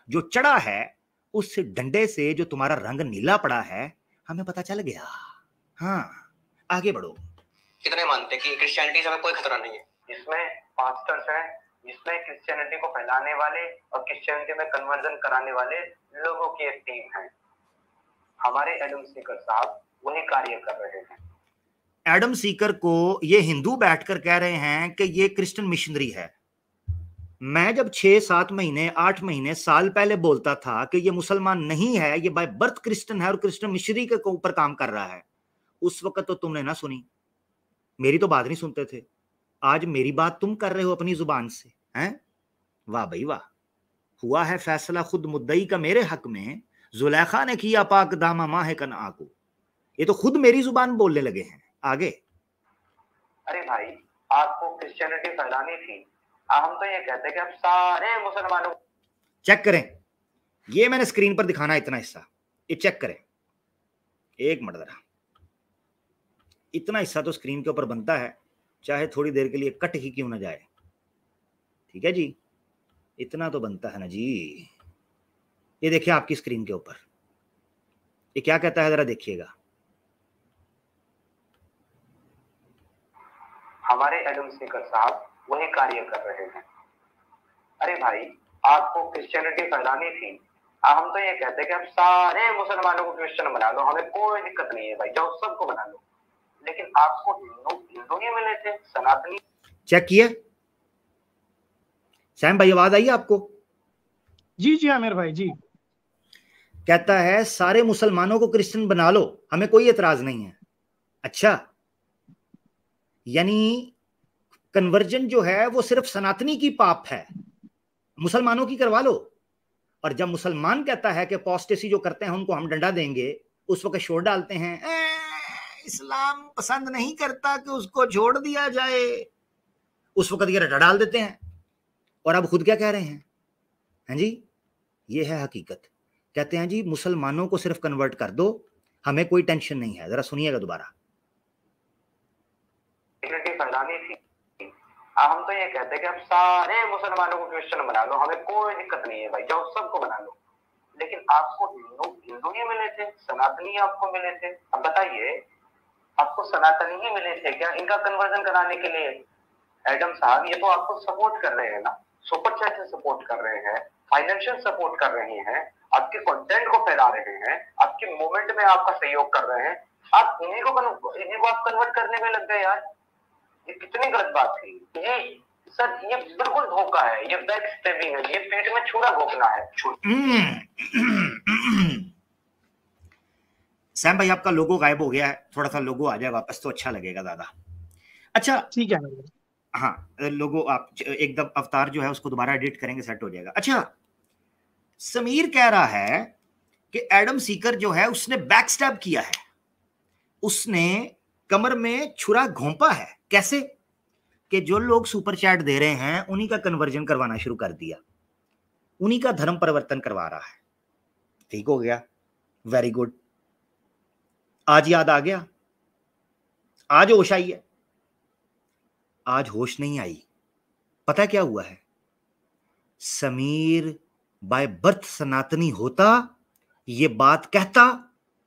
जो चढ़ा है उस डंडे से जो तुम्हारा रंग नीला पड़ा है हमें पता चल गया। हाँ, आगे बढ़ो। कितने मानते कि क्रिश्चियनिटी से हमें कोई खतरा नहीं है? इसमें पास्टर्स हैं, इसमें क्रिश्चियनिटी को फैलाने वाले और क्रिश्चियनिटी में कन्वर्जन कराने वाले लोगों की एक टीम है। हमारे एडम सीकर साहब वही कार्य कर रहे हैं। एडम सीकर को ये हिंदू बैठकर कह रहे हैं कि ये क्रिश्चियन मिशनरी है। मैं जब 6-7 महीने 8 महीने साल पहले बोलता था कि ये मुसलमान नहीं है, ये बाय बर्थ क्रिश्चियन है और क्रिश्चियन मिशनरी के ऊपर काम कर रहा है, उस वक्त तो तुमने ना सुनी, मेरी तो बात नहीं सुनते थे। आज मेरी बात तुम कर रहे हो अपनी जुबान से, हैं? वाह भाई वाह। हुआ है फैसला खुद मुद्दई का मेरे हक में, जुलेखा ने किया पाक दामा माह कनआ को। ये तो खुद मेरी जुबान बोलने लगे हैं। आगे। अरे भाई, आपको क्रिश्चियनिटी फैलानी थी, हम तो ये कहते कि आप सारे मुसलमानों। चेक करें, ये मैंने स्क्रीन पर दिखाना इतना हिस्सा, ये चेक करें, एक मिनट जरा। इतना हिस्सा तो स्क्रीन के ऊपर बनता है, चाहे थोड़ी देर के लिए कट ही क्यों ना जाए। ठीक है जी, इतना तो बनता है ना जी। ये देखिए आपकी स्क्रीन के ऊपर, ये क्या कहता है, जरा देखिएगा। हमारे एडम सीकर साहब वही कार्य कर रहे हैं। अरे भाई, आपको क्रिश्चियनिटी फैलानी थी, हम तो ये कहते कि आप सारे मुसलमानों को क्रिश्चियन बना लो, हमें कोई दिक्कत नहीं है भाई, जाओ सबको बना लो। लेकिन आपको हिंदू ही मिले थे, सनातनी। चेक किए सैम भाई, आवाज आई आपको? जी जी आमिर भाई जी। कहता है सारे मुसलमानों को क्रिश्चियन बना लो, हमें कोई एतराज नहीं है। अच्छा, यानी कन्वर्जन जो है वो सिर्फ सनातनी की पाप है, मुसलमानों की करवा लो। और जब मुसलमान कहता है कि अपोस्टेसी जो करते हैं उनको हम डंडा देंगे, उस वक्त शोर डालते हैं इस्लाम पसंद नहीं करता कि उसको छोड़ दिया जाए, उस वक्त ये रटा डाल देते हैं। और अब खुद क्या कह रहे हैं? हैं जी, ये है हकीकत। कहते हैं जी मुसलमानों को सिर्फ कन्वर्ट कर दो, हमें कोई टेंशन नहीं है। जरा सुनिएगा दोबारा। हम तो ये कहते हैं कि आप सारे मुसलमानों को क्रिश्चियन बना लो, हमें कोई दिक्कत नहीं है भाई, जाओ सबको बना लो। लेकिन आपको हिंदू ही मिले थे, सनातनी आपको मिले थे। अब बताइए, आपको सनातनी ही मिले थे क्या इनका कन्वर्जन कराने के लिए? एडम साहब ये तो आपको सपोर्ट कर रहे हैं ना, सुपर चैट से सपोर्ट कर रहे हैं, फाइनेंशियल सपोर्ट कर रहे हैं, आपके कंटेंट को फैला रहे हैं, आपके मूवमेंट में आपका सहयोग कर रहे हैं। आप इन्हीं को आप कन्वर्ट करने में लग गए यार। ये कितनी गलत बात है। ये सर, ये बिल्कुल धोखा है, ये बैक स्टेपिंग है, ये पेट में छुरा घोंपना है। सैम भाई आपका लोगो गायब हो गया है, थोड़ा सा लोगो आ जाए वापस तो अच्छा लगेगा ज्यादा। अच्छा ठीक है। हाँ, लोगो आप एकदम अवतार जो है उसको दोबारा एडिट करेंगे, सेट हो जाएगा। अच्छा, समीर कह रहा है कि एडम सीकर जो है उसने बैक स्टैब किया है, उसने कमर में छुरा घोंपा है। कैसे? कि जो लोग सुपर चैट दे रहे हैं उन्हीं का कन्वर्जन करवाना शुरू कर दिया, उन्हीं का धर्म परिवर्तन करवा रहा है। ठीक हो गया, वेरी गुड। आज याद आ गया, आज होश आई है। आज होश नहीं आई। पता क्या हुआ है? समीर बाय बर्थ सनातनी होता, ये बात कहता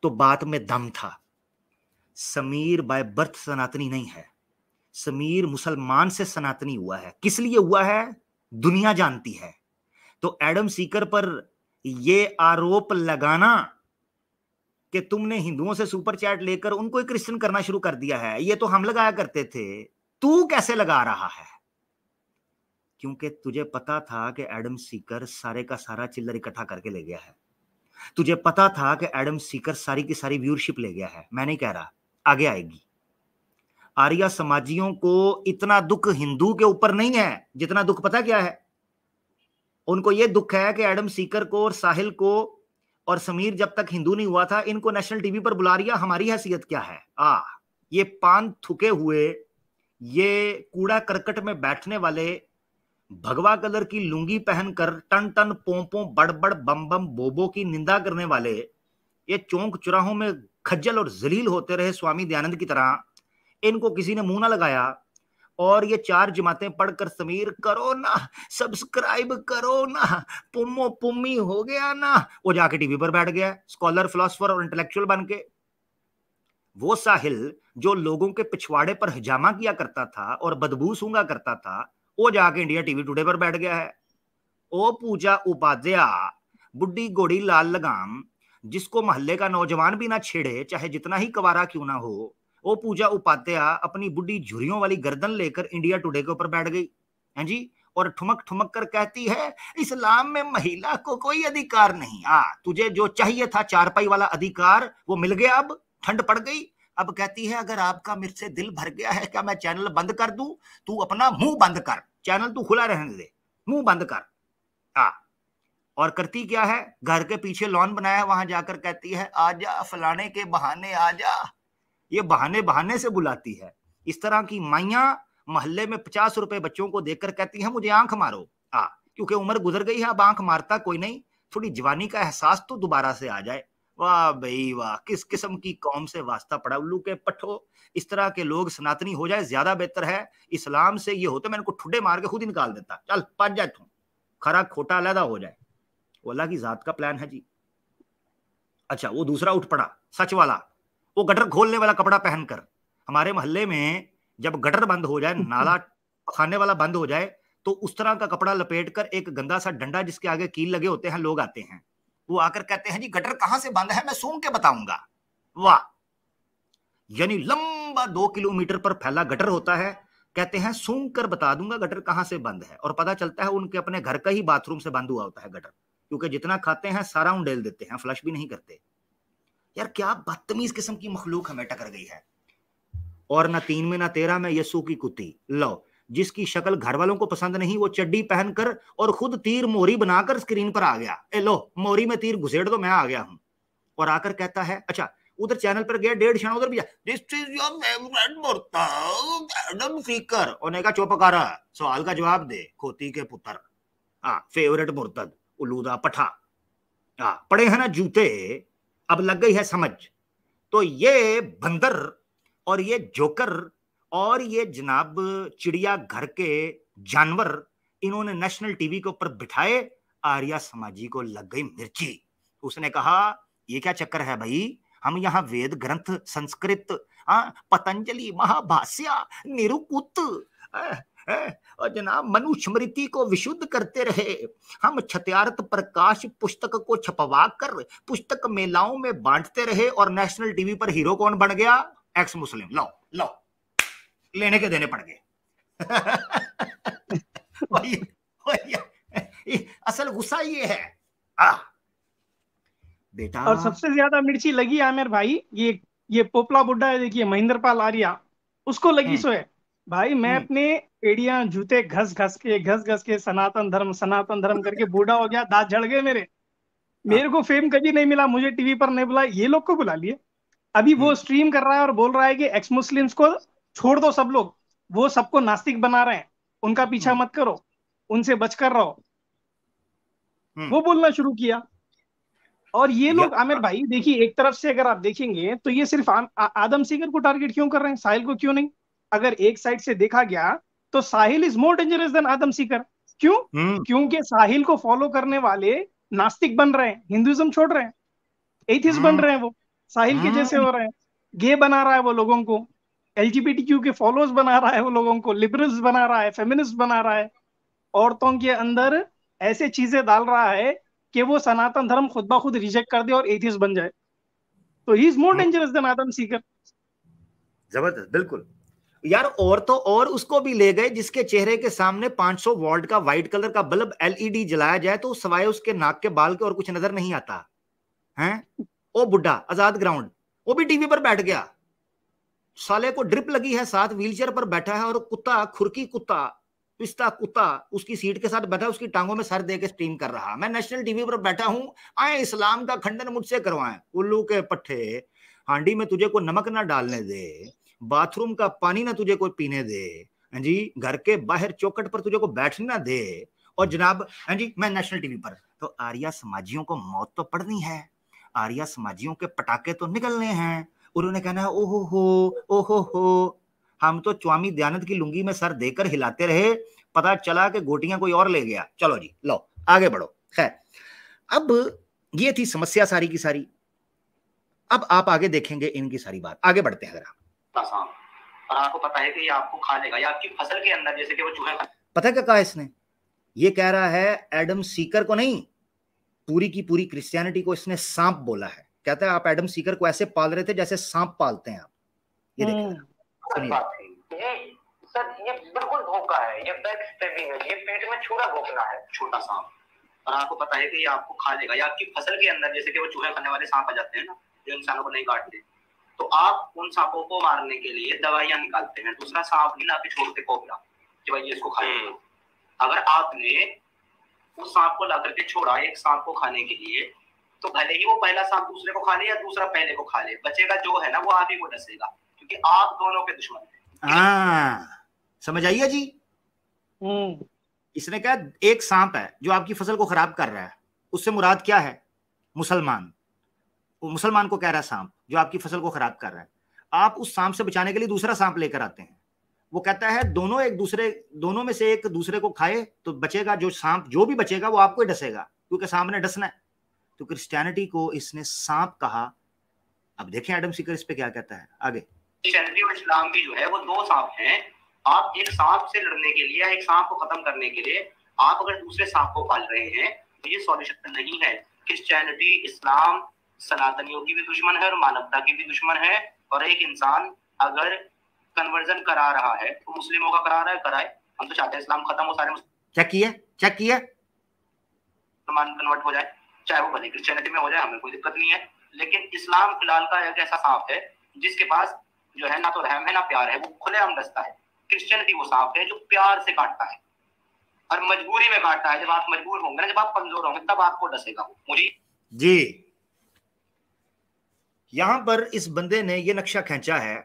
तो बात में दम था। समीर बाय बर्थ सनातनी नहीं है, समीर मुसलमान से सनातनी हुआ है। किस लिए हुआ है दुनिया जानती है। तो एडम सीकर पर यह आरोप लगाना कि तुमने हिंदुओं से सुपर चैट लेकर उनको ही क्रिश्चियन करना शुरू कर दिया है, ये तो हम लगाया करते थे, तू कैसे लगा रहा है? क्योंकि तुझे पता था कि एडम सीकर सारे का सारा चिल्लर इकट्ठा करके ले गया है। तुझे पता था कि एडम सीकर सारी की सारी व्यूअरशिप ले गया है। मैं नहीं कह रहा, आगे आएगी। आर्या समाजियों को इतना दुख हिंदू के ऊपर नहीं है जितना दुख पता क्या है? उनको यह दुख है कि एडम सीकर को और साहिल को और समीर जब तक हिंदू नहीं हुआ था इनको नेशनल टीवी पर बुला रिया, हमारी हैसियत क्या है? ये पान थुके हुए, ये कूड़ा करकट में बैठने वाले, भगवा कलर की लुंगी पहनकर टन टन पोंपों बड़बड़ बम बम बोबो की निंदा करने वाले, ये चौक चौराहों में खज्जल और जलील होते रहे स्वामी दयानंद की तरह, इनको किसी ने मुंह ना लगाया। और ये 4 जमातें पढ़कर समीर करो ना, सब्सक्राइब करो ना, पुम्मो पुम्मी हो गया ना, वो जाके टीवी पर बैठ गया स्कॉलर, फिलोसोफर और इंटेलेक्चुअल बन के। वो साहिल जो लोगों के पिछवाड़े पर हजामा किया करता था और बदबू सूंघा करता था, वो जाके इंडिया टीवी टुडे पर बैठ गया है। ओ पूजा उपाध्याय, बुड्ढी गोड़ी लाल लगाम, जिसको मोहल्ले का नौजवान भी ना छेड़े, चाहे जितना ही कवारा क्यों ना हो, वो पूजा उपाध्याय अपनी बुड्ढी झुरियों वाली गर्दन लेकर इंडिया टुडे के ऊपर बैठ गई हैं जी, और ठुमक ठुमक कर कहती है इस्लाम में महिला को कोई अधिकार नहीं। तुझे जो चाहिए था चारपाई वाला अधिकार वो मिल गया, अब ठंड पड़ गई। अब कहती है अगर आपका मेरे से दिल भर गया है, क्या मैं चैनल बंद कर दूं? तू अपना मुंह बंद कर, चैनल तू खुला रहने दे, मुंह बंद कर। और करती क्या है, घर के पीछे लॉन बनाया है, वहां जाकर कहती है आजा फलाने के बहाने आजा। ये बहाने बहाने से बुलाती है। इस तरह की माइयां मोहल्ले में 50 रुपए बच्चों को देकर कहती हैं मुझे आंख मारो, क्योंकि उम्र गुजर गई है, अब आंख मारता कोई नहीं, थोड़ी जवानी का एहसास तो दोबारा से आ जाए। वाह भाई वाह, किस किस्म की कौम से वास्ता पड़ा उल्लू के पट्ठो। इस तरह के लोग सनातनी हो जाए ज्यादा बेहतर है। इस्लाम से ये होता मैं इनको ठुड्डे मार के खुद ही निकाल देता, चल पच जाए तू, खरा खोटा अलहदा हो जाए। वो अल्लाह की जात का प्लान है जी। अच्छा, वो दूसरा उठ पड़ा सच वाला, वो गटर खोलने वाला कपड़ा पहनकर। हमारे मोहल्ले में जब गटर बंद हो जाए, नाला खाने वाला बंद हो जाए, तो उस तरह का कपड़ा लपेटकर एक गंदा सा डंडा जिसके आगे कील लगे होते हैं, लोग आते हैं, वो आकर कहते हैं जी गटर कहां से बंद है, मैं सूंघ के बताऊंगा। वाह, यानी लंबा 2 किलोमीटर पर फैला गटर होता है, कहते हैं सूंघ कर बता दूंगा गटर कहां से बंद है। और पता चलता है उनके अपने घर का ही बाथरूम से बंद हुआ होता है गटर, क्योंकि जितना खाते हैं सारा उंडेल देते हैं, फ्लश भी नहीं करते। यार क्या बदतमीज किस्म की मखलूक हमें टकर गई है। और ना 3 में ना 13 में यस्सू की कुत्ती, लो जिसकी शक्ल घर वालों को पसंद नहीं, वो चड्डी पहनकर और खुद तीर मोरी बनाकर स्क्रीन पर आ गया, लो मोरी में तीर घुसेड़ दो मैं आ गया हूं। और आकर कहता है अच्छा उधर चैनल पर गया 1.5 क्षण उधर भी, दिस इज योर फेवरेट मुर्तद एडम सीकर। उन्होंने कहा चुप कर, सवाल का जवाब दे खोती के पुत्र। फेवरेट मुर्तद उलूदा पठा, पड़े हैं ना जूते, अब लग गई है समझ। तो ये बंदर और ये जोकर और ये जनाब चिड़िया घर के जानवर, इन्होंने नेशनल टीवी के ऊपर बिठाए, आर्या समाजी को लग गई मिर्ची। उसने कहा ये क्या चक्कर है भाई, हम यहाँ वेद ग्रंथ संस्कृत पतंजलि महाभाष्य निरुकुत और जनाब मनुस्मृति को विशुद्ध करते रहे, हम छत्यारत प्रकाश पुस्तक को छपवा कर पुस्तक मेलाओं में बांटते रहे, और नेशनल टीवी पर हीरो कौन बन गया, एक्स मुस्लिम। लो लो लेने के देने पड़ गए। असल गुस्सा ये है बेटा। और सबसे ज्यादा मिर्ची लगी आमिर भाई, ये पोपला बुड्ढा है देखिए, महेंद्र पाल आर्या, उसको लगी सो है भाई। मैं अपने एड़ियां जूते घस घस के सनातन धर्म करके बूढ़ा हो गया, दांत झड़ गए मेरे को फेम कभी नहीं मिला, मुझे टीवी पर नहीं बुलाया, ये लोग को बुला लिए। अभी वो स्ट्रीम कर रहा है और बोल रहा है कि एक्स मुस्लिम्स को छोड़ दो, सब लोग वो सबको नास्तिक बना रहे हैं, उनका पीछा मत करो, उनसे बचकर रहो, वो बोलना शुरू किया। और ये लोग आमिर भाई देखिए, एक तरफ से अगर आप देखेंगे तो ये सिर्फ आदम सीकर को टारगेट क्यों कर रहे हैं, साहिल को क्यों नहीं? अगर एक साइड से देखा गया तो साहिल is more dangerous than Adam Sikar. क्यों? क्योंकि साहिल को फॉलो करने वाले नास्तिक बन रहे हैं, हिंदुइज्म छोड़ रहे हैं, एथिस्ट बन रहे हैं, वो साहिल के जैसे हो रहे हैं, गे बना रहा है वो लोगों को, एलजीबीटीक्यू के फॉलोअर्स बना रहा है वो लोगों को, लिबरल्स बना रहा है, फेमिनिस्ट बना रहा है, औरतों के अंदर ऐसे चीजें डाल रहा है कि वो सनातन धर्म खुद ब खुद रिजेक्ट कर दे और एथियस्ट बन जाए। तो he is more dangerous than Adam Seeker. जबरदस्त, बिल्कुल यार। और तो और उसको भी ले गए जिसके चेहरे के सामने 500 वॉल्ट का व्हाइट कलर का बल्ब एलईडी जलाया जाए तो सवाए उसके नाक के बाल के और कुछ नजर नहीं आता है। ओ बुड्ढा आजाद ग्राउंड, वो भी टीवी पर बैठ गया, साले को ड्रिप लगी है, साथ व्हीलचेयर पर बैठा है, और कुत्ता खुरकी कुत्ता पिस्ता कुत्ता उसकी सीट के साथ बैठा, उसकी टांगों में सर दे के स्ट्रीम कर रहा। मैं नेशनल टीवी पर बैठा हूं, आए इस्लाम का खंडन मुझसे करवाएं। उल्लू के पट्टे, हांडी में तुझे कोई नमक ना डालने दे, बाथरूम का पानी ना तुझे कोई पीने दे, जी घर के बाहर चौखट पर तुझे को बैठने ना दे, और जनाब जी मैं नेशनल टीवी पर। तो आर्या समाजियों को मौत तो पड़नी है, आर्या समाजियों के पटाखे तो निकलने हैं, उन्होंने कहना है ओहो हो हम तो स्वामी दयानंद की लुंगी में सर देकर हिलाते रहे, पता चला कि गोटियां कोई और ले गया। चलो जी, लो आगे बढ़ो। खैर, अब ये थी समस्या सारी की सारी। अब आप आगे देखेंगे इनकी सारी बात। आगे बढ़ते हैं जरा। और आपको पता है कि ये आपको खा लेगा, या आपकी फसल के अंदर जैसे कि वो चूहे। पता है क्या कहा इसने? ये कह रहा है एडम सीकर को नहीं, पूरी की पूरी क्रिश्चियनिटी को इसने सांप बोला है। कहता है आप एडम सीकर को ऐसे पाल रहे थे जैसे सांप पालते हैं आप। ये देखिए सर, ये बिल्कुल धोखा है, ये बैक स्टैबिंग है, ये पेट में छुरा घोंपना है, छोटा सांप। और आपको पता है कि ये आपको खा लेगा, या आपकी फसल के अंदर जैसे कि वो चूहे खाने वाले सांप आ जाते हैं ना, जो इंसानों को नहीं काटते, तो आप उन सांपों को मारने के लिए दवाइयां निकालते हैं। दूसरा सांप नहीं लाके छोड़ते कोबरा कि भाई ये इसको खाएगा। अगर आपने उस सांप को ला करके छोड़ा एक सांप को खाने के लिए, तो भले ही वो पहला सांप दूसरे को खा ले या दूसरा पहले को खा ले, बचेगा जो है ना वो आप ही को डसेगा, क्योंकि आप दोनों के दुश्मन हैं। समझ आइए जी। इसने कहा एक सांप है जो आपकी फसल को खराब कर रहा है, उससे मुराद क्या है? मुसलमान। वो मुसलमान को कह रहा है सांप जो आपकी फसल को खराब कर रहा है। आप उस सांप से बचाने के लिए दूसरा सांप लेकर आते हैं। वो कहता है दोनों में से एक दूसरे को खाए तो बचेगा जो सांप, जो भी बचेगा वो आपको ही डसेगा, क्योंकि सांप ने डसना है। तो क्रिश्चियनिटी को इसने सांप कहा। अब देखें एडम सीकर इस पे क्या कहता है आगे। क्रिश्चियनिटी और इस्लाम की जो है वो दो सांप हैं। आप एक सांप से लड़ने के लिए, एक सांप को खत्म करने के लिए आप अगर दूसरे सांप को पाल रहे हैं तो ये सॉल्यूशन नहीं है। क्रिश्चियनिटी, इस्लाम सनातनियों की भी दुश्मन है और मानवता की भी दुश्मन है। और एक इंसान अगर कन्वर्जन करा रहा है तो मुस्लिमों का करा रहा है, कराए। हम तो चाहते हैं इस्लाम खत्म हो, सारे चेक किया मुसलमान कन्वर्ट हो जाए, चाहे वो भले क्रिश्चियनिटी में हो जाए, हमें कोई दिक्कत नहीं है। लेकिन इस्लाम फिलहाल का एक ऐसा सांप है जिसके पास जो है ना तो रहम है ना प्यार है, वो खुलेआम डसता है। क्रिश्चियनिटी वो सांप है जो प्यार से काटता है और मजबूरी में काटता है। जब आप मजबूर होंगे ना, जब आप कमजोर होंगे, तब आपको डसेगा मुझे जी। यहां पर इस बंदे ने ये नक्शा खींचा है,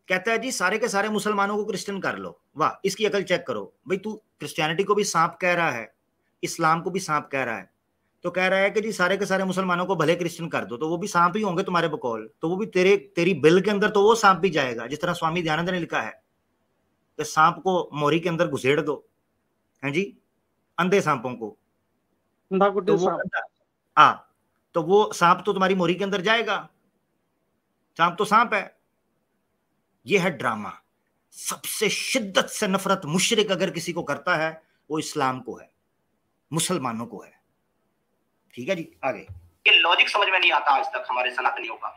कहता है जी सारे के सारे मुसलमानों को क्रिश्चियन कर लो। वाह, इसकी अकल चेक करो भाई। तू क्रिश्चियनिटी को भी सांप कह रहा है, इस्लाम को भी सांप कह रहा है, तो कह रहा है कि जी सारे के सारे मुसलमानों को भले क्रिश्चियन कर दो, तो वो भी सांप ही होंगे तुम्हारे बकौल। तो वो भी तेरी बिल के अंदर तो वो सांप भी जाएगा, जिस तरह स्वामी दयानंद ने लिखा है कि सांप को मोरी के अंदर घुसेड़ दो, है जी, अंधे सांपों को। तो वो सांप तो तुम्हारी मोरी के अंदर जाएगा। सांप तो सांप है। ये है ड्रामा। सबसे शिद्दत से नफरत मुशरिक अगर किसी को करता है वो इस्लाम को है, मुसलमानों को है। ठीक है जी, आगे। ये लॉजिक समझ में नहीं आता आज तक हमारे सनातनियों का,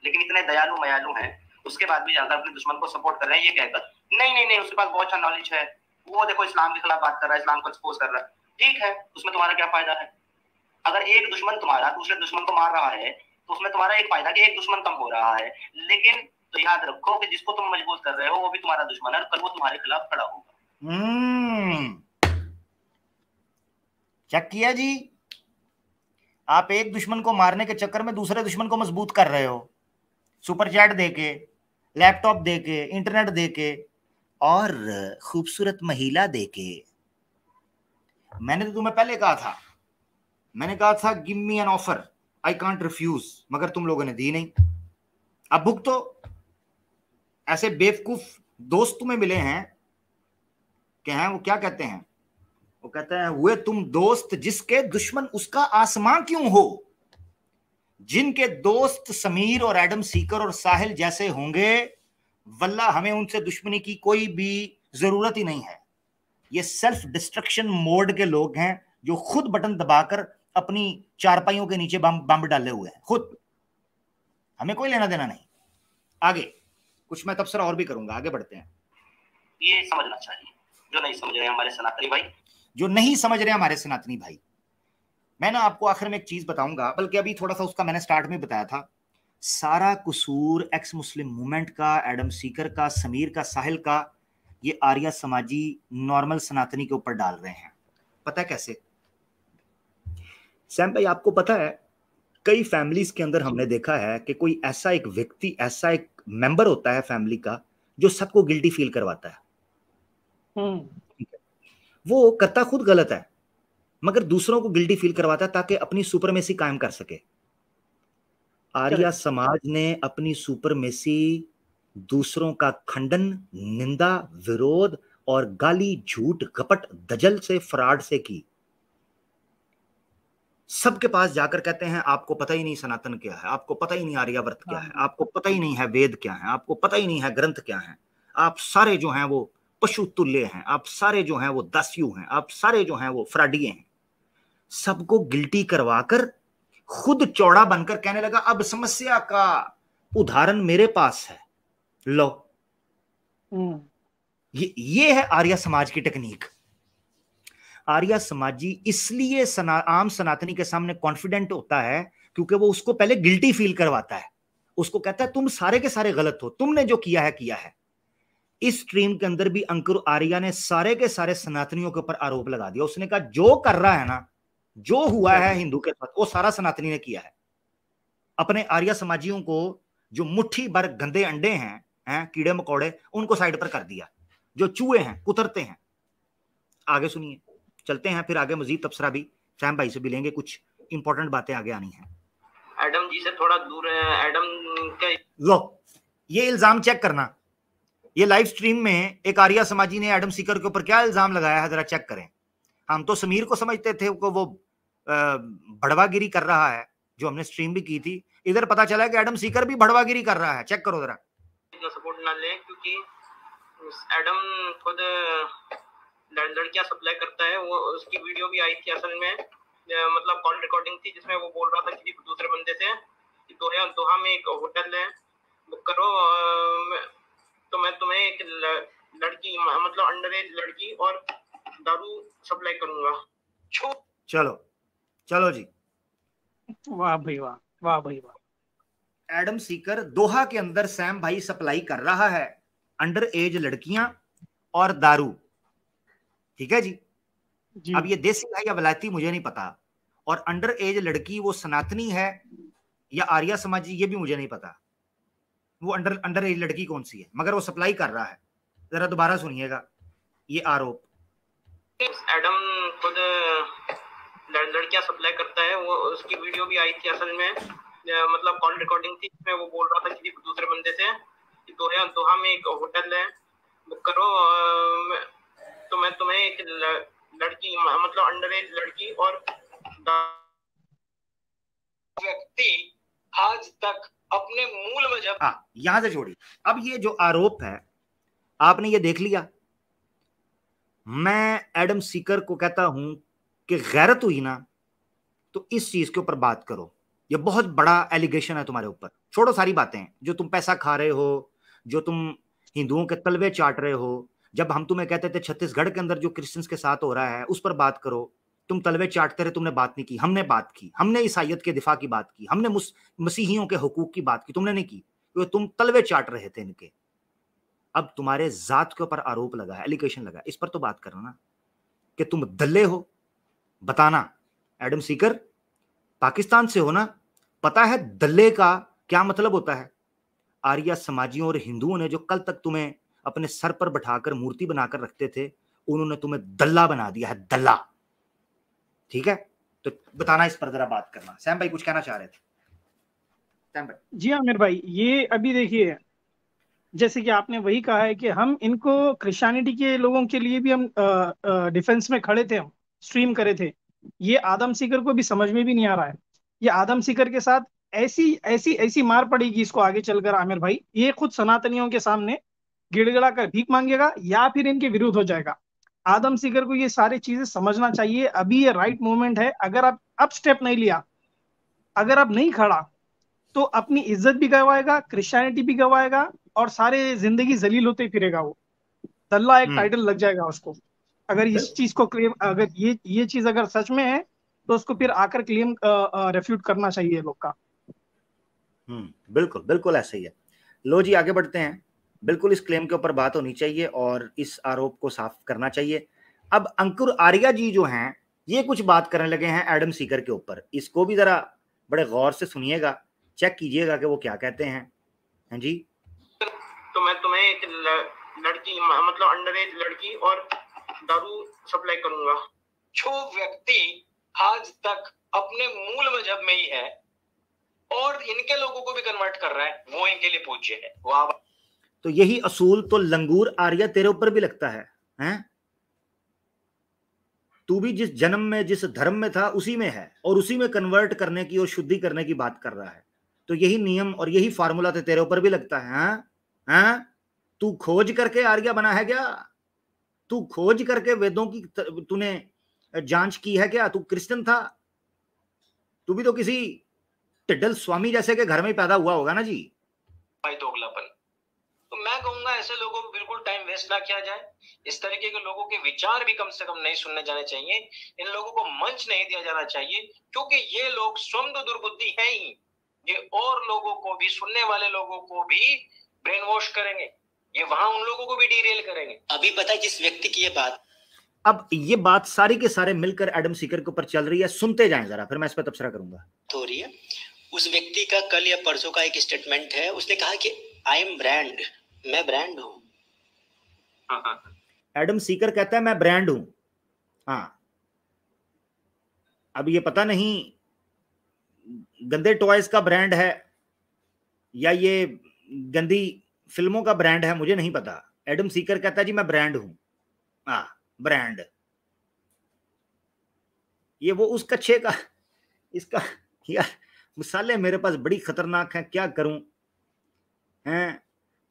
लेकिन इतने दयालु मयालु हैं, उसके बाद भी जाकर अपने दुश्मन को सपोर्ट कर रहे हैं ये कहकर नहीं उसके पास बहुत अच्छा नॉलेज है, वो देखो इस्लाम के खिलाफ बात कर रहा है, इस्लाम को एक्सपोज कर रहा है। ठीक है, उसमें तुम्हारा क्या फायदा है? अगर एक दुश्मन तुम्हारा दूसरे दुश्मन को मार रहा है तो उसमें तुम्हारा एक फायदा कि एक दुश्मन कम हो रहा है। लेकिन तो याद रखो कि जिसको तुम मजबूत कर रहे हो वो भी तुम्हारा दुश्मन है और कल वो तुम्हारे खिलाफ खड़ा होगा। चेक किया जी। आप एक दुश्मन को मारने के चक्कर में दूसरे दुश्मन को मजबूत कर रहे हो, सुपर चैट देके, लैपटॉप देके, इंटरनेट देके और खूबसूरत महिला देके। मैंने तो तुम्हें पहले कहा था, मैंने कहा था give me an offer I can't refuse, मगर तुम लोगों ने दी नहीं। अब भुगतो। ऐसे बेवकूफ दोस्त तुम्हें मिले हैं कि हैं वो क्या कहते हैं, वो कहते हैं हुए तुम दोस्त जिसके दुश्मन उसका आसमां क्यों हो। जिनके दोस्त समीर और एडम सीकर और साहिल जैसे होंगे, वल्ला हमें उनसे दुश्मनी की कोई भी जरूरत ही नहीं है। ये सेल्फ डिस्ट्रक्शन मोड के लोग हैं जो खुद बटन दबाकर अपनी चारपाइयों के नीचे बम डाले हुए हैं खुद। हमें कोई लेना देना नहीं। आगे कुछ मैं तबसरा और भी करूंगा, आगे बढ़ते हैं। ये समझना चाहिए जो नहीं समझ रहे हमारे सनातनी भाई, जो नहीं समझ रहे हमारे सनातनी भाई। मैं ना आपको आखिर में एक चीज बताऊंगा, बल्कि अभी थोड़ा सा उसका मैंने स्टार्ट में बताया था। सारा कसूर एक्स मुस्लिम मूवमेंट का, एडम सीकर का, समीर का, साहिल का, ये आर्या समाजी नॉर्मल सनातनी के ऊपर डाल रहे हैं। पता है कैसे सैम भाई? आपको पता है कई फैमिलीज के अंदर हमने देखा है कि कोई ऐसा एक व्यक्ति, ऐसा एक मेंबर होता है फैमिली का जो सबको गिल्टी फील करवाता है। वो करता खुद गलत है मगर दूसरों को गिल्टी फील करवाता है ताकि अपनी सुपरमेसी कायम कर सके। आर्या समाज ने अपनी सुपरमेसी दूसरों का खंडन, निंदा, विरोध और गाली, झूठ, कपट, दजल से, फ्रॉड से की। सबके पास जाकर कहते हैं आपको पता ही नहीं सनातन क्या है, आपको पता ही नहीं आर्यावर्त क्या है, आपको पता ही नहीं है वेद क्या है, आपको पता ही नहीं है ग्रंथ क्या है, आप सारे जो हैं वो पशु तुल्य हैं, आप सारे जो हैं वो दास्यु हैं, आप सारे जो हैं वो फ्राडिये हैं। सबको गिल्टी करवाकर खुद चौड़ा बनकर कहने लगा अब समस्या का उदाहरण मेरे पास है, लो। ये है आर्य समाज की टेक्निक। आर्य समाजी इसलिए आम सनातनी के सामने कॉन्फिडेंट होता है क्योंकि वो उसको पहले गिल्टी फील करवाता है, उसको कहता है तुम सारे के सारे गलत हो, तुमने जो किया है किया है। इस स्ट्रीम के अंदर भी अंकुर आर्या ने सारे के सारे सनातनियों के ऊपर आरोप लगा दिया। उसने कहा जो कर रहा है ना, जो हुआ है हिंदू के साथ, वो सारा सनातनी ने किया है। अपने आर्य समाजियों को जो मुट्ठी भर गंदे अंडे हैं कीड़े मकोड़े, उनको साइड पर कर दिया। जो चूहे हैं, कुतरते हैं। आगे सुनिए, चलते हैं फिर आगे मजीद तबसरा भी सैम भाई से भी लेंगे, कुछ इंपॉर्टेंट बातें आगे आनी है। एडम जी से थोड़ा दूर है। एडम के लो, ये इल्जाम चेक करना। ये लाइव स्ट्रीम में एक आर्य समाजी ने एडम सीकर के ऊपर क्या इल्जाम लगाया है, जरा चेक करें। हम तो समीर को समझते थे को वो भड़वागिरी कर रहा है, जो हमने स्ट्रीम भी की थी। इधर पता चला कि एडम सीकर भी भड़वागिरी कर रहा है। चेक करो जरा। इतना सपोर्ट ना ले, क्योंकि एडम खुद लड़कियां सप्लाई करता है। वो उसकी वीडियो भी आई थी असल में, मतलब कॉल रिकॉर्डिंग थी, जिसमें वो बोल रहा था किसी दूसरे बंदे से कि दोहा में एक होटल है, बुक करो तो मैं तुम्हें एक लड़की, मतलब अंडर एज लड़की और दारू सप्लाई करूंगा। चलो चलो जी, वाह भाई वाह, वाह भाई वाह। एडम सीकर दोहा के अंदर सैम भाई सप्लाई कर रहा है अंडर एज लड़कियां और दारू। ठीक है जी। अब ये देसी है या वलायती मुझे नहीं पता, और अंडर एज लड़की वो सनातनी है या आर्य समाजी ये भी मुझे नहीं पता। वो अंडर एज लड़की कौन सी है, मगर वो सप्लाई कर रहा है। जरा दोबारा सुनिएगा ये आरोप। एडम खुद लड़कियां सप्लाई करता है। वो उसकी वीडियो भी आई थी असल में, मतलब कॉल रिकॉर्डिंग थी, जिसमें वो बोल रहा था किसी दूसरे बंदे से कि दोहा में एक होटल है, बुक करो तो मैं तुम्हें एक लड़की, मतलब अंडर एज लड़की और व्यक्ति आज तक अपने मूल मजहब। यहां से छोड़ी। अब ये जो आरोप है आपने ये देख लिया। मैं एडम सीकर को कहता हूं कि गैरत हुई ना तो इस चीज के ऊपर बात करो। ये बहुत बड़ा एलिगेशन है तुम्हारे ऊपर। छोड़ो सारी बातें जो तुम पैसा खा रहे हो, जो तुम हिंदुओं के तलवे चाट रहे हो। जब हम तुम्हें कहते थे छत्तीसगढ़ के अंदर जो क्रिश्चियंस के साथ हो रहा है उस पर बात करो, तुम तलवे चाटते रहे, तुमने बात नहीं की। हमने बात की, हमने ईसाइयत के दिफा की बात की, हमने मसीहियों के हुकूक की बात की, तुमने नहीं की क्योंकि तुम तलवे चाट रहे थे इनके। अब तुम्हारे जात के ऊपर आरोप लगा है, एलिगेशन लगा, इस पर तो बात करना ना कि तुम दल्ले हो। बताना एडम सीकर पाकिस्तान से हो ना, पता है दल्ले का क्या मतलब होता है। आर्य समाजियों और हिंदुओं ने जो कल तक तुम्हें अपने सर पर बैठाकर मूर्ति बनाकर रखते थे, उन्होंने तुम्हें दल्ला बना दिया है, दल्ला। ठीक है, तो बताना इस पर जरा बात करना। सैम भाई कुछ कहना चाह रहे थे। सैम भाई। जी आमिर भाई, ये अभी देखिए, जैसे कि आपने वही कहा है कि हम इनको क्रिश्चियनिटी के लोगों के लिए भी हम डिफेंस में खड़े थे, हम स्ट्रीम करे थे। ये आदम सीकर को भी समझ में भी नहीं आ रहा है। ये आदम सीकर के साथ ऐसी ऐसी ऐसी मार पड़ेगी इसको आगे चलकर आमिर भाई, ये खुद सनातनियों के सामने गिड़गिड़ा कर भीख मांगेगा या फिर इनके विरुद्ध हो जाएगा। आदम सीकर को ये सारी चीजें समझना चाहिए। अभी ये राइट मोमेंट है। अगर आप अब स्टेप नहीं लिया, अगर अब नहीं खड़ा, तो अपनी इज्जत भी गवाएगा, क्रिश्चियनिटी भी गवाएगा, और सारे जिंदगी जलील होते ही फिरेगा। वो दल्ला एक टाइटल लग जाएगा उसको। अगर इस चीज को क्लेम, अगर ये चीज अगर सच में है तो उसको फिर आकर क्लेम रेफ्यूट करना चाहिए लोग का। बिल्कुल बिल्कुल ऐसा ही है। लो जी आगे बढ़ते हैं। बिल्कुल इस क्लेम के ऊपर बात होनी चाहिए और इस आरोप को साफ करना चाहिए। अब अंकुर आर्या जी जो हैं ये कुछ बात करने लगे हैं एडम सीकर के ऊपर। इसको भी जरा बड़े गौर से सुनिएगा, चेक कीजिएगा कि वो क्या कहते हैं। हाँ जी। तो मैं तुम्हें एक लड़की, मतलब अंडर एज लड़की और दारू सप्लाई करूंगा। जो व्यक्ति आज तक अपने मूल मजहब में ही है और इनके लोगों को भी कन्वर्ट कर रहा है, वो इनके लिए पूज्य है। वाह। तो यही असूल तो लंगूर आर्या तेरे ऊपर भी लगता है, हैं? तू भी जिस जन्म में जिस धर्म में था उसी में है, और उसी में कन्वर्ट करने की और शुद्धि करने की बात कर रहा है। तो यही नियम और यही फार्मूला तो तेरे ऊपर भी लगता है। हाँ, तू खोज करके आर्या बना है क्या? तू खोज करके वेदों की तूने जांच की है क्या? तू क्रिश्चियन था? तू भी तो किसी टिड्डल स्वामी जैसे के घर में पैदा हुआ होगा ना जी। भाई दोगलापन। तो मैं कहूंगा ऐसे लोगों को बिल्कुल टाइम वेस्ट ना किया जाए। इस तरीके के लोगों के विचार भी कम से कम नहीं सुनने जाने चाहिए। इन लोगों को मंच नहीं दिया जाना चाहिए, क्योंकि ये लोग स्वयं तो दुर्बुद्धि है ही, ये और लोगों को भी, सुनने वाले लोगों को भी ब्रेन वॉश करेंगे। ये वहां उन लोगों को भी डिरेल करेंगे। अभी पता है जिस व्यक्ति की ये बात, अब ये बात सारी के सारे मिलकर एडम सीकर के ऊपर चल रही है, सुनते जाएं जरा, फिर मैं इस पर तबसरा करूंगा। हो रही है। उस व्यक्ति का कल या परसों का एक स्टेटमेंट है, उसने कहा कि आई एम ब्रांड, मैं ब्रांड हूं। एडम सीकर कहता है मैं ब्रांड हूं। हाँ, अब ये पता नहीं गंदे टॉयज का ब्रांड है या ये गंदी फिल्मों का ब्रांड है, मुझे नहीं पता। एडम सीकर कहता है जी मैं ब्रांड हूं। हाँ, ब्रांड। ये वो उस कच्छे का, इसका यार मिसालें मेरे पास बड़ी खतरनाक हैं, क्या करूं। हैं,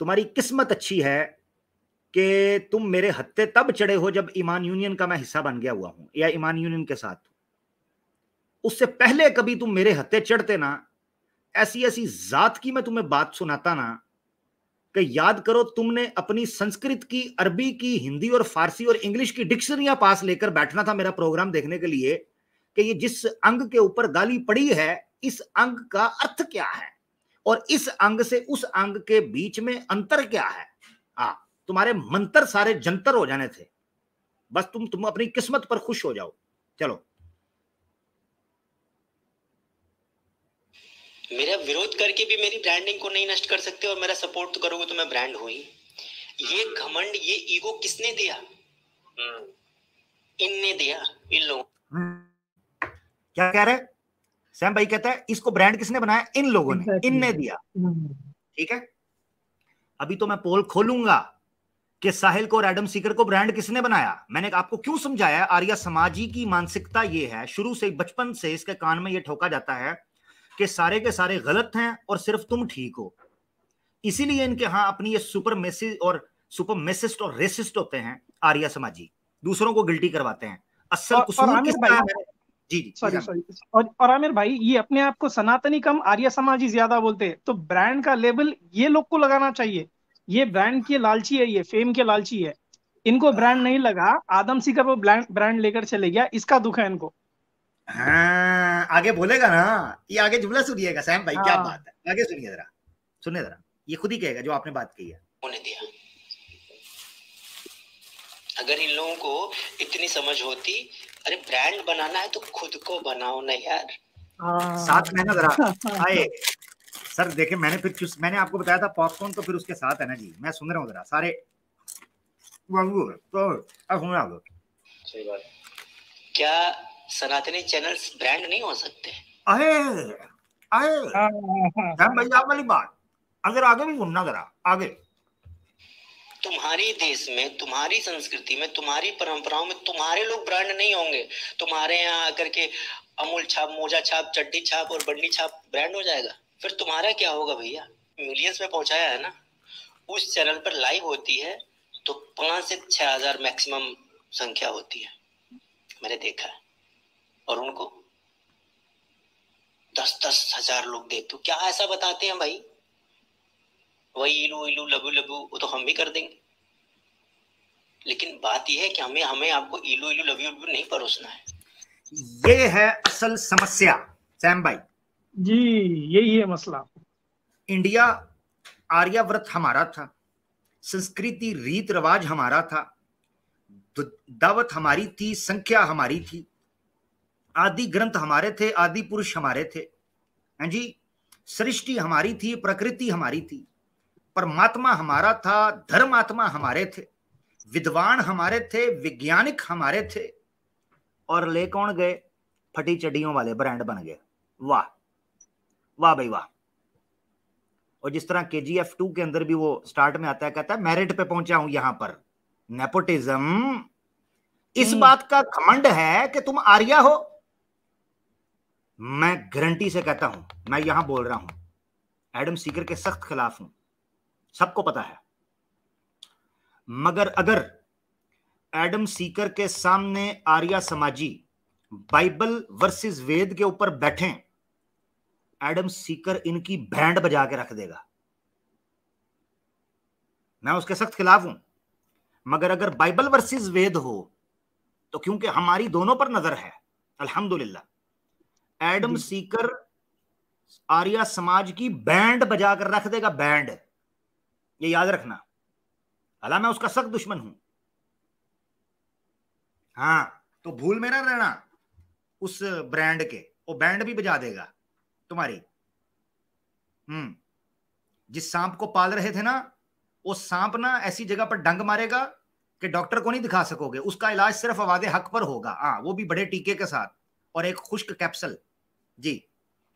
तुम्हारी किस्मत अच्छी है कि तुम मेरे हत्थे तब चढ़े हो जब ईमान यूनियन का मैं हिस्सा बन गया हुआ हूं या ईमान यूनियन के साथ। उससे पहले कभी तुम मेरे हत्थे चढ़ते ना, ऐसी ऐसी जात की मैं तुम्हें बात सुनाता ना कि याद करो, तुमने अपनी संस्कृत की, अरबी की, हिंदी और फारसी और इंग्लिश की डिक्शनरियां पास लेकर बैठना था मेरा प्रोग्राम देखने के लिए कि ये जिस अंग के ऊपर गाली पड़ी है इस अंग का अर्थ क्या है और इस अंग से उस अंग के बीच में अंतर क्या है। तुम्हारे मंत्र सारे जंतर हो जाने थे। बस तुम अपनी किस्मत पर खुश हो जाओ। चलो, मेरा विरोध करके भी मेरी ब्रांडिंग को नहीं नष्ट कर सकते और मेरा सपोर्ट तो करोगे तो मैं ब्रांड हूं ही। ये घमंड, ये ईगो किसने दिया? इनने दिया, इन लोगों। क्या कह रहे सैम भाई? कहता है इसको ब्रांड किसने बनाया? इन लोगों ने, इनने दिया। ठीक है, अभी तो मैं पोल खोलूंगा कि साहिल को और एडम सीकर को ब्रांड किसने बनाया। मैंने आपको क्यों समझाया, आर्य समाजी की मानसिकता ये है, शुरू से बचपन से इसके कान में ये ठोका जाता है कि सारे के सारे गलत हैं और सिर्फ तुम ठीक हो। इसीलिए इनके यहां अपनी ये सुपर मेसिस्ट और रेसिस्ट होते हैं आर्य समाजी, दूसरों को गिल्टी करवाते हैं। असल कसूर किसका है? जी सॉरी और आमिर भाई, ये अपने आप को सनातनी कम आर्य समाजी ज्यादा बोलते हैं, तो ब्रांड का लेबल ये लोग को लगाना चाहिए। ये ब्रांड के लालची है, ये फेम के लालची है। इनको ब्रांड नहीं लगा, आदम सीकर वो ब्रांड लेकर चले गया, इसका दुख है इनको। हाँ, आगे बोलेगा ना, ये आगे जुमला सुनिएगा सैम भाई। क्या बात है, आगे सुनिए जरा, सुनिए जरा, ये खुद ही कहेगा जो आपने बात कही है। होने दिया। अगर इन लोगों को इतनी समझ होती, अरे ब्रांड बनाना है तो खुद को बनाओ ना यार। साथ में ना जरा आए सर, देखे मैंने आपको बताया था पॉपकॉर्न, तो फिर उसके साथ है ना जी, मैं सुन रहा हूँ जरा सारे तो अब सही बात। क्या सनातनी चैनल्स ब्रांड नहीं हो सकते? भाई आप वाली बात अगर आगे भी सुनना जरा आगे। तुम्हारी देश में, तुम्हारी संस्कृति में, तुम्हारी परंपराओं में तुम्हारे लोग ब्रांड नहीं होंगे। तुम्हारे यहाँ आकर के अमूल छाप, मोजा छाप, चड्डी छाप और बंडी छाप ब्रांड हो जाएगा। फिर तुम्हारा क्या होगा भैया? मिलियंस में पहुंचाया है ना। उस चैनल पर लाइव होती है तो 5 से 6,000 मैक्सिमम संख्या होती है, मैंने देखा है। और उनको 10-10 हजार लोग देखते। तो क्या ऐसा बताते हैं भाई, वही इलू इलू लबू लबू, वो तो हम भी कर देंगे। लेकिन बात यह है कि हमें आपको इलू इलू लबू लबू नहीं परोसना है। ये है असल समस्या सैम भाई जी, यही है मसला। इंडिया आर्याव्रत हमारा था, संस्कृति रीत रिवाज हमारा था, दावत हमारी थी, संख्या हमारी थी, आदि ग्रंथ हमारे थे, आदि पुरुष हमारे थे, हैं जी, सृष्टि हमारी थी, प्रकृति हमारी थी, परमात्मा हमारा था, धर्मात्मा हमारे थे, विद्वान हमारे थे, वैज्ञानिक हमारे थे, और ले कौन गए? फटी चड्डियों वाले ब्रांड बन गए। वाह वाह भाई वाह। और जिस तरह KGF 2 के अंदर भी वो स्टार्ट में आता है, कहता है मेरिट पे पहुंचा हूं यहां पर, नेपोटिज्म। इस बात का घमंड है कि तुम आर्या हो। मैं गारंटी से कहता हूं, मैं यहां बोल रहा हूं, एडम सीकर के सख्त खिलाफ हूं, सबको पता है। मगर अगर एडम सीकर के सामने आर्या समाजी बाइबल वर्सेस वेद के ऊपर बैठे, एडम सीकर इनकी बैंड बजा के रख देगा। मैं उसके सख्त खिलाफ हूं। मगर अगर बाइबल वर्सेस वेद हो तो क्योंकि हमारी दोनों पर नजर है अल्हम्दुलिल्लाह, एडम सीकर आर्या समाज की बैंड बजा कर रख देगा, बैंड। ये याद रखना। हालांकि मैं उसका सख्त दुश्मन हूं, हाँ, तो भूल में ना रहना उस ब्रांड के, वो बैंड भी बजा देगा तुम्हारी। जिस सांप को पाल रहे थे ना, वो सांप ना ऐसी जगह पर डंग मारेगा कि डॉक्टर को नहीं दिखा सकोगे। उसका इलाज सिर्फ अवादे हक पर होगा, हाँ, वो भी बड़े टीके के साथ और एक खुश्क कैप्सूल। जी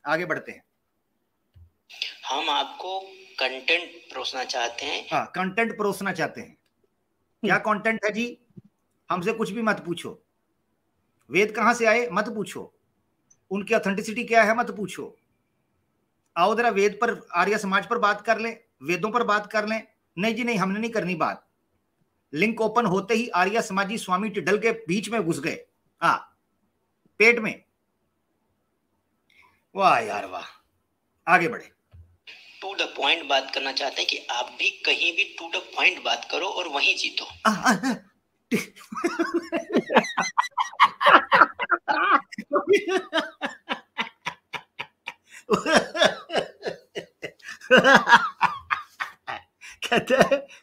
आगे बढ़ते हैं। हम आपको कंटेंट परोसना चाहते हैं। हाँ, कंटेंट परोसना चाहते हैं। क्या कंटेंट है जी? हमसे कुछ भी मत पूछो। वेद कहां से आए मत पूछो, उनकी ऑथेंटिसिटी क्या है मत पूछो। आओ जरा वेद पर, आर्य समाज पर बात कर लें, वेदों पर बात कर लें। नहीं जी नहीं, हमने नहीं करनी बात। लिंक ओपन होते ही आर्य समाजी स्वामी टिड्डल के बीच में घुस गए, हाँ, पेट में। वाह यार वाह, आगे बढ़े। टू द पॉइंट बात करना चाहते हैं कि आप भी कहीं भी टू द पॉइंट बात करो और वहीं जीतो।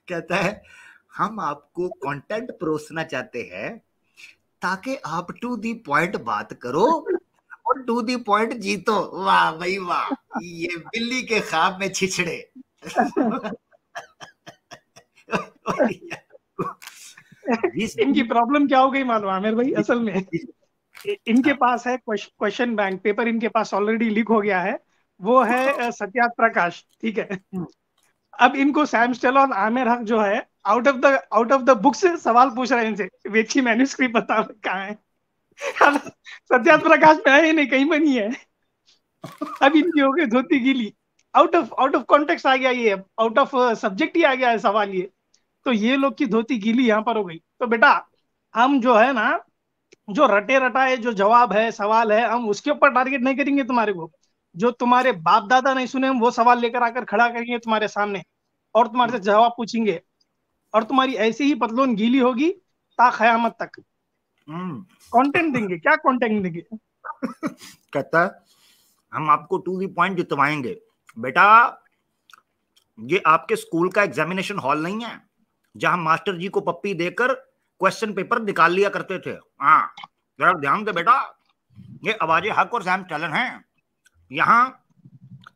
कहता है हम आपको कंटेंट परोसना चाहते हैं ताकि आप टू दी पॉइंट बात करो और टू दी पॉइंट जीतो। वाह भाई वाह, ये बिल्ली के ख्वाब में छिछड़े। इनकी प्रॉब्लम क्या हो गई मालूम आमिर भाई? असल में इनके पास है क्वेश्चन बैंक पेपर, इनके पास ऑलरेडी लीक हो गया है। वो है सत्यार्थ प्रकाश, ठीक है। अब इनको सैम स्टेलोन, आमिर हक जो है आउट ऑफ द बुक से सवाल पूछ रहे हैं इनसे, वेद की मैन्युस्क्रिप्ट बताओ कहाँ है। सत्यार्थ प्रकाश में है ही नहीं, कहीं पर नहीं है। अब इनकी हो गई धोती गीली, आउट ऑफ कॉन्टेक्स्ट आ गया ये, आउट ऑफ सब्जेक्ट ही आ गया है सवाल ये। तो ये लोग की धोती गीली यहाँ पर हो गई। तो बेटा हम जो है ना, जो रटे रटाए जो जवाब है, सवाल है, हम उसके ऊपर टारगेट नहीं करेंगे तुम्हारे को। जो तुम्हारे बाप दादा नहीं सुने, हम वो सवाल लेकर आकर खड़ा करेंगे तुम्हारे सामने और तुम्हारे से जवाब पूछेंगे, और तुम्हारी ऐसी ही पतलून गीली होगी ता क़यामत तक। कंटेंट देंगे, क्या कंटेंट देंगे? कहता है हम आपको टू दी पॉइंट जितवाएंगे। बेटा ये आपके स्कूल का एग्जामिनेशन हॉल नहीं है जहां मास्टर जी को पप्पी देकर क्वेश्चन पेपर निकाल लिया करते थे। हाँ जरा ध्यान दे बेटा, ये आवाज़े हक और सैम स्टेलन हैं। यहाँ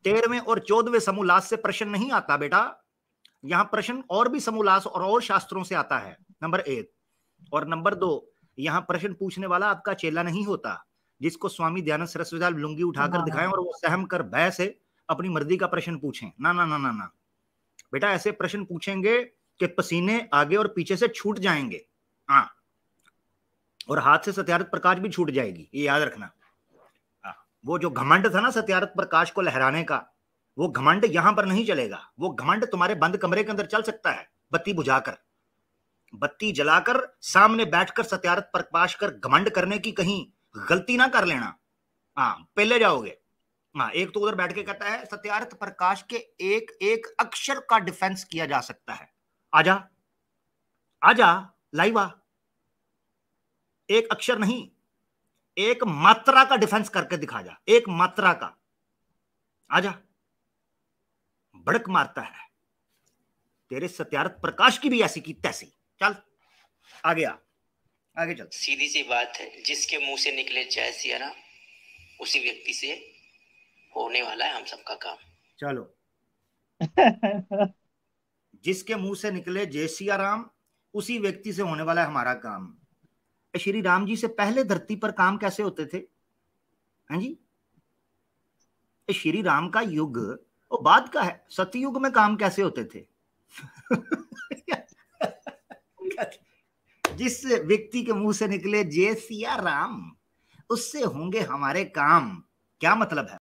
13वें और 14वें समूलास से प्रश्न नहीं आता बेटा, यहाँ प्रश्न और भी समूलास और शास्त्रों से आता है, नंबर 1। और नंबर 2, यहाँ प्रश्न पूछने वाला आपका चेला नहीं होता जिसको स्वामी दयानंद सरस्वती लुंगी उठाकर दिखाएं और वो सहम कर भय से अपनी मर्जी का प्रश्न पूछें। ना ना ना ना ना बेटा, ऐसे प्रश्न पूछेंगे कि पसीने आगे और पीछे से छूट जाएंगे, हाँ, और हाथ से सत्यार्थ प्रकाश भी छूट जाएगी, ये याद रखना। वो जो घमंड था ना सत्यार्थ प्रकाश को लहराने का, वो घमंड यहां पर नहीं चलेगा। वो घमंड तुम्हारे बंद कमरे के अंदर चल सकता है, बत्ती बुझाकर, बत्ती जलाकर सामने बैठकर सत्यार्थ प्रकाश कर घमंड करने की कहीं गलती ना कर लेना, हाँ, पहले जाओगे। हाँ, एक तो उधर बैठ के कहता है सत्यार्थ प्रकाश के एक एक अक्षर का डिफेंस किया जा सकता है। आजा आजा लाइव आ, एक अक्षर नहीं, एक मात्रा का डिफेंस करके दिखा जा, एक मात्रा का। आजा, भड़क मारता है तेरे सत्यार्थ प्रकाश की भी ऐसी की तैसी। चल आगे आ, आगे चल। सीधी सी बात है, जिसके मुंह से निकले जय सिया राम उसी व्यक्ति से होने वाला है हम सबका काम। चलो जिसके मुंह से निकले जय सिया राम उसी व्यक्ति से होने वाला है हमारा काम। श्री राम जी से पहले धरती पर काम कैसे होते थे? हैं जी, श्री राम का युग वो बात का है, सतयुग में काम कैसे होते थे? जिस व्यक्ति के मुंह से निकले जय सिया राम, उससे होंगे हमारे काम। क्या मतलब है?